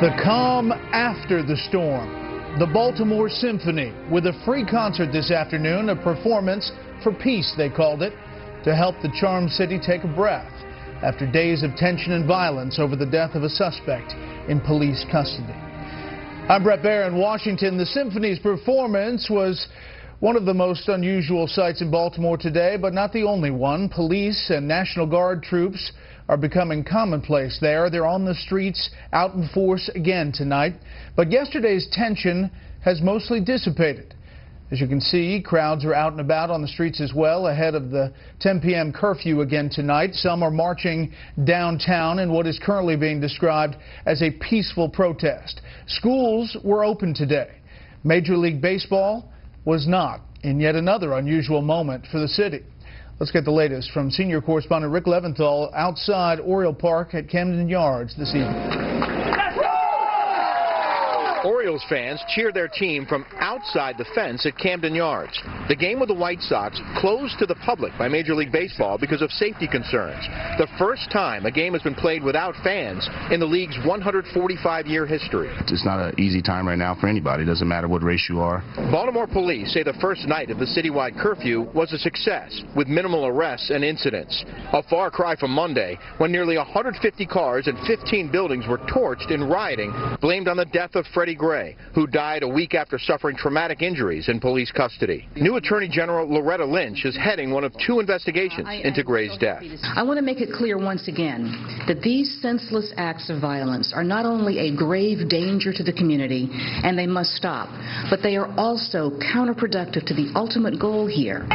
The calm after the storm. The Baltimore Symphony with a free concert this afternoon, a performance for peace, they called it, to help the charmed city take a breath after days of tension and violence over the death of a suspect in police custody. I'm Brett Baer in Washington. The Symphony's performance was one of the most unusual sights in Baltimore today, but not the only one. Police and National Guard troops are becoming commonplace there. They're on the streets, out in force again tonight. But yesterday's tension has mostly dissipated. As you can see, crowds are out and about on the streets as well ahead of the 10 p.m. curfew again tonight. Some are marching downtown in what is currently being described as a peaceful protest. Schools were open today. Major League Baseball was not, in yet another unusual moment for the city. Let's get the latest from senior correspondent Rick Leventhal outside Oriole Park at Camden Yards this evening. Orioles fans cheer their team from outside the fence at Camden Yards. The game with the White Sox closed to the public by Major League Baseball because of safety concerns. The first time a game has been played without fans in the league's 145-year history. It's not an easy time right now for anybody. It doesn't matter what race you are. Baltimore police say the first night of the citywide curfew was a success, with minimal arrests and incidents. A far cry from Monday, when nearly 150 cars and 15 buildings were torched in rioting blamed on the death of Freddie Gray, who died a week after suffering traumatic injuries in police custody. New Attorney General Loretta Lynch is heading one of two investigations into Gray's death. I want to make it clear once again that these senseless acts of violence are not only a grave danger to the community, and they must stop, but they are also counterproductive to the ultimate goal here.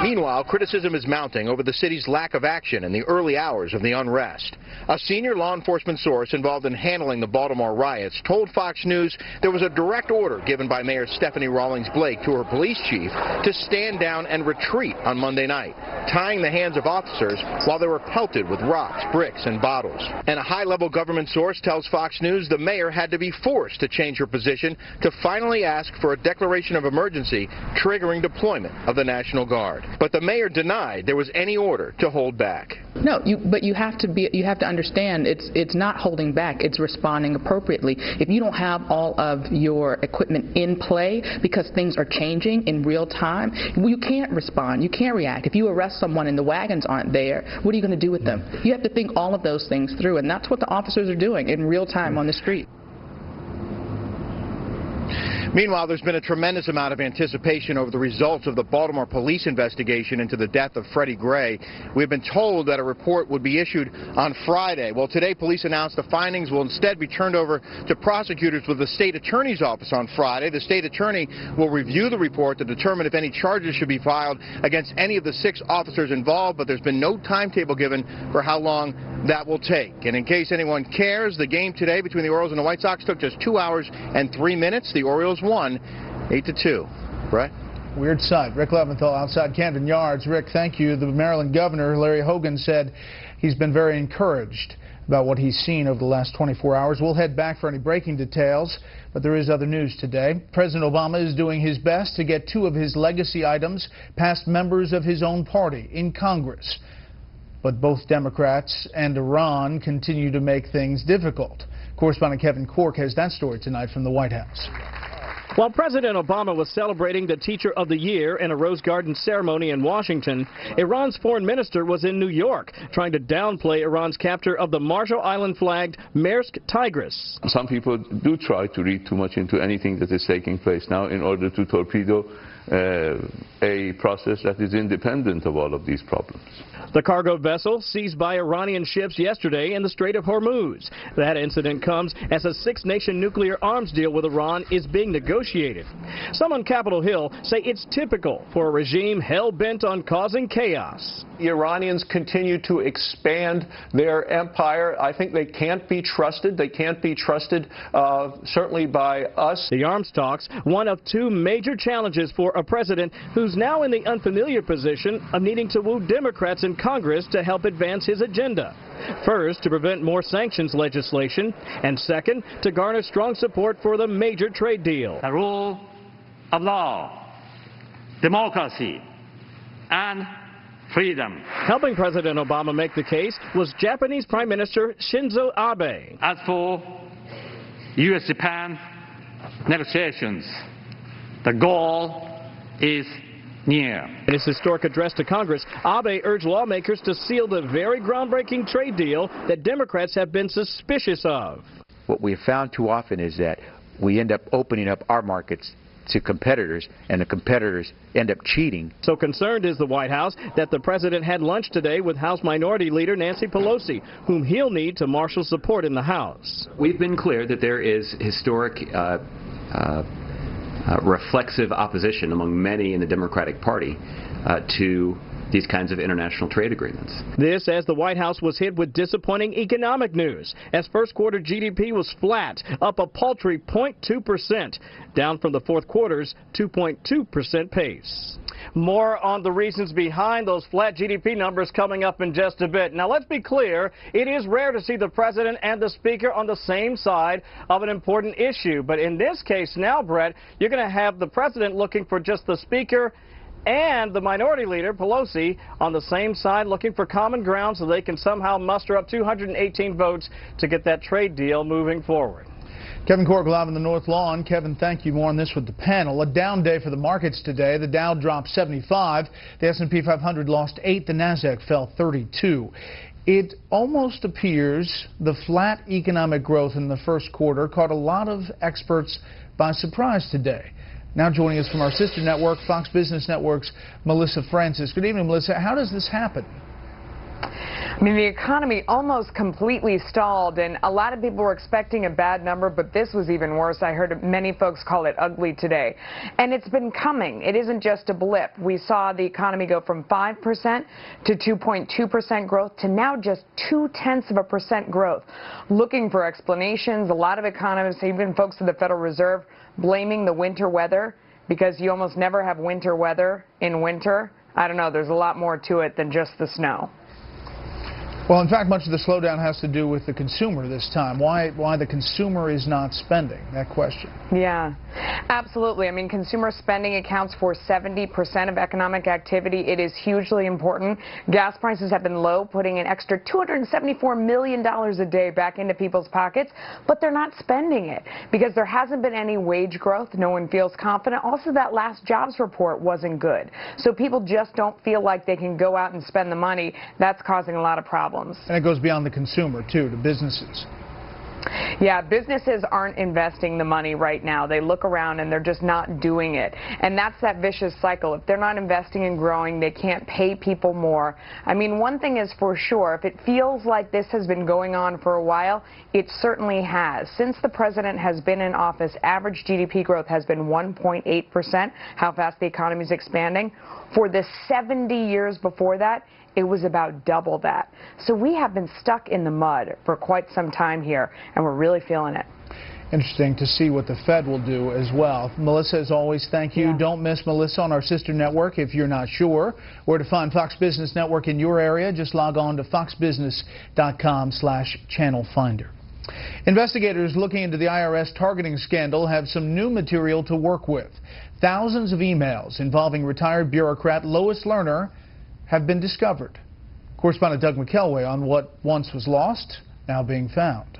Meanwhile, criticism is mounting over the city's lack of action in the early hours of the unrest. A senior law enforcement source involved in handling the Baltimore riots told Fox News there was a direct order given by Mayor Stephanie Rawlings Blake to her police chief to stand down and retreat on Monday night, tying the hands of officers while they were pelted with rocks, bricks, and bottles. And a high-level government source tells Fox News the mayor had to be forced to change her position to finally ask for a declaration of emergency, triggering deployment of the National Guard. But the mayor denied there was any order to hold back. No, but you have to understand it's not holding back, it's responding appropriately. If you don't have all of your equipment in play because things are changing in real time, you can't respond, you can't react. If you arrest someone and the wagons aren't there, what are you going to do with them? You have to think all of those things through, and that's what the officers are doing in real time on the street. Meanwhile, there's been a tremendous amount of anticipation over the results of the Baltimore police investigation into the death of Freddie Gray. We've been told that a report would be issued on Friday. Well, today police announced the findings will instead be turned over to prosecutors with the state attorney's office on Friday. The state attorney will review the report to determine if any charges should be filed against any of the 6 officers involved, but there's been no timetable given for how long that will take. And in case anyone cares, the game today between the Orioles and the White Sox took just 2 hours and 3 minutes. The Orioles won 8-2. Brett? Weird sight. Rick Leventhal outside Camden Yards. Rick, thank you. The Maryland governor, Larry Hogan, said he's been very encouraged about what he's seen over the last 24 hours. We'll head back for any breaking details, but there is other news today. President Obama is doing his best to get 2 of his legacy items past members of his own party in Congress. But both Democrats and Iran continue to make things difficult. Correspondent Kevin Cork has that story tonight from the White House. While President Obama was celebrating the Teacher of the Year in a Rose Garden ceremony in Washington, Iran's foreign minister was in New York trying to downplay Iran's capture of the Marshall Island-flagged Maersk Tigris. Some people do try to read too much into anything that is taking place now in order to torpedo a process that is independent of all of these problems. The cargo vessel seized by Iranian ships yesterday in the Strait of Hormuz. That incident comes as a 6-nation nuclear arms deal with Iran is being negotiated. Some on Capitol Hill say it's typical for a regime hell-bent on causing chaos. The Iranians continue to expand their empire. I think they can't be trusted. They can't be trusted certainly by us. The arms talks, one of 2 major challenges for a president who's now in the unfamiliar position of needing to woo Democrats in Congress to help advance his agenda. First, to prevent more sanctions legislation, and second, to garner strong support for the major trade deal. The rule of law, democracy, and freedom. Helping President Obama make the case was Japanese Prime Minister Shinzo Abe. As for U.S.-Japan negotiations, the goal is near. In his historic address to Congress, Abe urged lawmakers to seal the very groundbreaking trade deal that Democrats have been suspicious of. What we have found too often is that we end up opening up our markets to competitors, and the competitors end up cheating. So concerned is the White House that the president had lunch today with House Minority Leader Nancy Pelosi, whom he'll need to marshal support in the House. We've been clear that there is historic reflexive opposition among many in the Democratic Party to these kinds of international trade agreements. This as the White House was hit with disappointing economic news, as first quarter GDP was flat, up a paltry 0.2%, down from the fourth quarter's 2.2% pace. More on the reasons behind those flat GDP numbers coming up in just a bit. Now, let's be clear, it is rare to see the president and the speaker on the same side of an important issue. But in this case now, Brett, you're going to have the president looking for just the speaker and the minority leader, Pelosi, on the same side looking for common ground so they can somehow muster up 218 votes to get that trade deal moving forward. Kevin Corke live in the North Lawn. Kevin, thank you. More on this with the panel. A down day for the markets today. The Dow dropped 75. The S&P 500 lost 8. The Nasdaq fell 32. It almost appears the flat economic growth in the first quarter caught a lot of experts by surprise today. Now joining us from our sister network, Fox Business Network's Melissa Francis. Good evening, Melissa. How does this happen? I mean, the economy almost completely stalled, and a lot of people were expecting a bad number, but this was even worse. I heard many folks call it ugly today. And it's been coming. It isn't just a blip. We saw the economy go from 5% to 2.2% growth to now just 0.2% growth. Looking for explanations, a lot of economists, even folks at the Federal Reserve, blaming the winter weather because you almost never have winter weather in winter. I don't know. There's a lot more to it than just the snow. Well, in fact, much of the slowdown has to do with the consumer this time. Why the consumer is not spending, that question. Yeah, absolutely. I mean, consumer spending accounts for 70% of economic activity. It is hugely important. Gas prices have been low, putting an extra $274 million a day back into people's pockets, but they're not spending it because there hasn't been any wage growth. No one feels confident. Also, that last jobs report wasn't good. So people just don't feel like they can go out and spend the money. That's causing a lot of problems. And it goes beyond the consumer, too, to businesses. Yeah, businesses aren't investing the money right now. They look around and they're just not doing it. And that's that vicious cycle. If they're not investing and growing, they can't pay people more. I mean, one thing is for sure, if it feels like this has been going on for a while, it certainly has. Since the president has been in office, average GDP growth has been 1.8%, how fast the economy is expanding. For the 70 years before that, it was about double that. So we have been stuck in the mud for quite some time here, and we're really feeling it. Interesting to see what the Fed will do as well. Melissa, as always, thank you. Yeah. Don't miss Melissa on our sister network if you're not sure where to find Fox Business Network in your area. Just log on to foxbusiness.com/channel finder. Investigators looking into the IRS targeting scandal have some new material to work with. Thousands of emails involving retired bureaucrat Lois Lerner have been discovered. Correspondent Doug McKelway on what once was lost, now being found.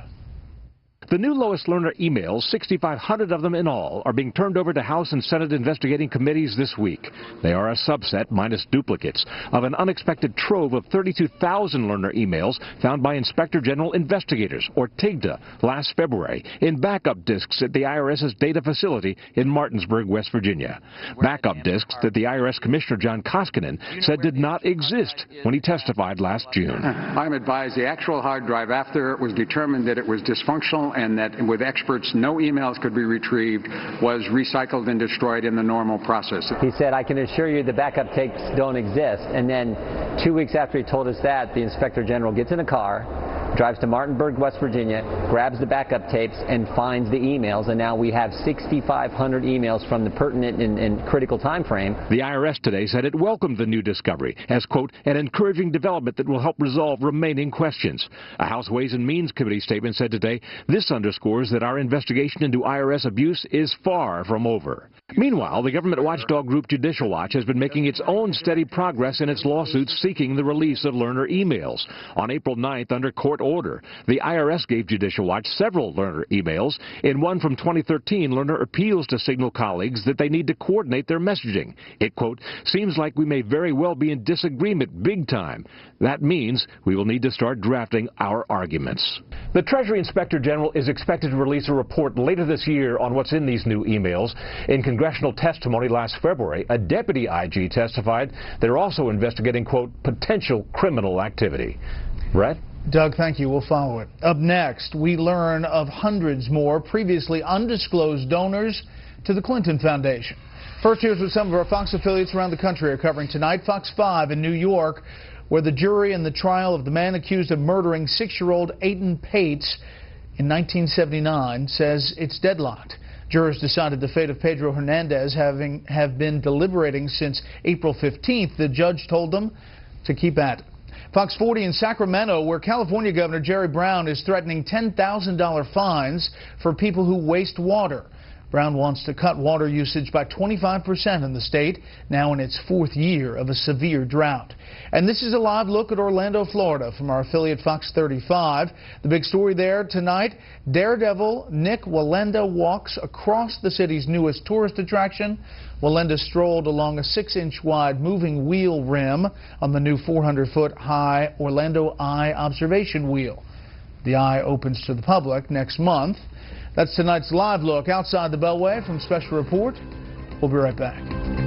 The new Lois Lerner emails, 6,500 of them in all, are being turned over to House and Senate investigating committees this week. They are a subset, minus duplicates, of an unexpected trove of 32,000 Lerner emails found by Inspector General Investigators, or TIGTA, last February in backup disks at the IRS's data facility in Martinsburg, West Virginia. Backup disks that the IRS Commissioner John Koskinen said did not exist when he testified last June. I'm advised the actual hard drive, after it was determined that it was dysfunctional and that with experts no emails could be retrieved, was recycled and destroyed in the normal process. He said, I can assure you the backup tapes don't exist. And then 2 weeks after he told us that, the Inspector General gets in a car, drives to Martinburg, West Virginia, grabs the backup tapes, and finds the emails. And now we have 6,500 emails from the pertinent and critical time frame. The IRS today said it welcomed the new discovery as, quote, an encouraging development that will help resolve remaining questions. A House Ways and Means Committee statement said today this underscores that our investigation into IRS abuse is far from over. Meanwhile, the government watchdog group Judicial Watch has been making its own steady progress in its lawsuits seeking the release of Lerner emails. On April 9th, under court order, the IRS gave Judicial Watch several Lerner emails. In one from 2013, Lerner appeals to Signal colleagues that they need to coordinate their messaging. It, quote, seems like we may very well be in disagreement big time. That means we will need to start drafting our arguments. The Treasury Inspector General is expected to release a report later this year on what's in these new emails. In congressional testimony last February, a deputy IG testified they're also investigating, quote, potential criminal activity. Brett? Doug, thank you. We'll follow it. Up next, we learn of hundreds more previously undisclosed donors to the Clinton Foundation. First, here's what some of our Fox affiliates around the country are covering tonight. Fox 5 in New York, where the jury in the trial of the man accused of murdering 6-year-old Aiden Pates in 1979 says it's deadlocked. Jurors decided the fate of Pedro Hernandez have been deliberating since April 15th. The judge told them to keep at it. Fox 40 in Sacramento, where California Governor Jerry Brown is threatening $10,000 fines for people who waste water. Brown wants to cut water usage by 25% in the state, now in its 4th year of a severe drought. And this is a live look at Orlando, Florida from our affiliate Fox 35. The big story there tonight, daredevil Nik Wallenda walks across the city's newest tourist attraction. Wallenda strolled along a 6-inch wide moving wheel rim on the new 400-foot high Orlando Eye observation wheel. The Eye opens to the public next month. That's tonight's live look outside the Beltway from Special Report. We'll be right back.